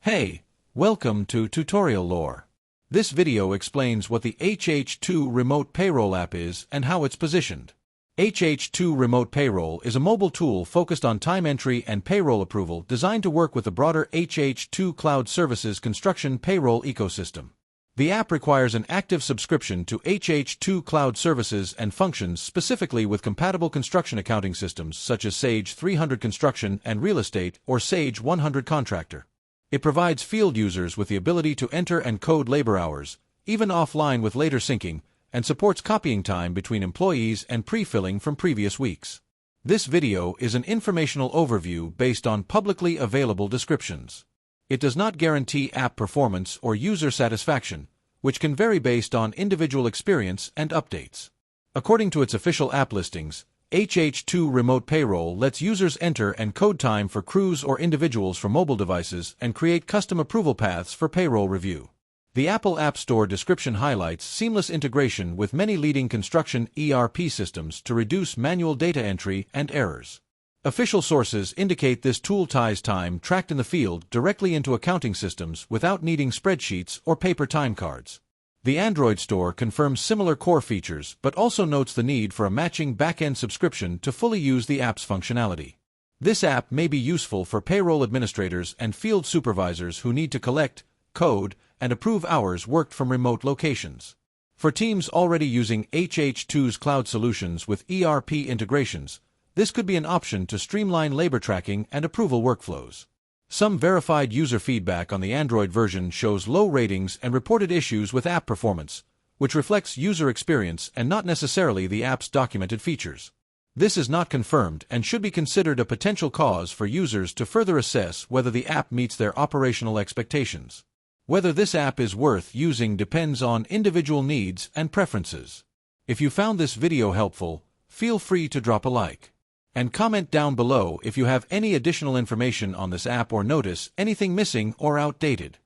Hey, welcome to Tutorial Lore. This video explains what the hh2 Remote Payroll app is and how it's positioned. hh2 Remote Payroll is a mobile tool focused on time entry and payroll approval designed to work with the broader hh2 Cloud Services construction payroll ecosystem. The app requires an active subscription to hh2 Cloud Services and functions specifically with compatible construction accounting systems such as Sage 300 Construction and Real Estate or Sage 100 Contractor. It provides field users with the ability to enter and code labor hours, even offline with later syncing, and supports copying time between employees and pre-filling from previous weeks. This video is an informational overview based on publicly available descriptions. It does not guarantee app performance or user satisfaction, which can vary based on individual experience and updates. According to its official app listings, hh2 Remote Payroll lets users enter and code time for crews or individuals from mobile devices and create custom approval paths for payroll review. The Apple App Store description highlights seamless integration with many leading construction ERP systems to reduce manual data entry and errors. Official sources indicate this tool ties time tracked in the field directly into accounting systems without needing spreadsheets or paper time cards. The Android store confirms similar core features but also notes the need for a matching back-end subscription to fully use the app's functionality. This app may be useful for payroll administrators and field supervisors who need to collect, code, and approve hours worked from remote locations. For teams already using hh2's cloud solutions with ERP integrations, this could be an option to streamline labor tracking and approval workflows. Some verified user feedback on the Android version shows low ratings and reported issues with app performance, which reflects user experience and not necessarily the app's documented features. This is not confirmed and should be considered a potential cause for users to further assess whether the app meets their operational expectations. Whether this app is worth using depends on individual needs and preferences. If you found this video helpful, feel free to drop a like. And comment down below if you have any additional information on this app or notice anything missing or outdated.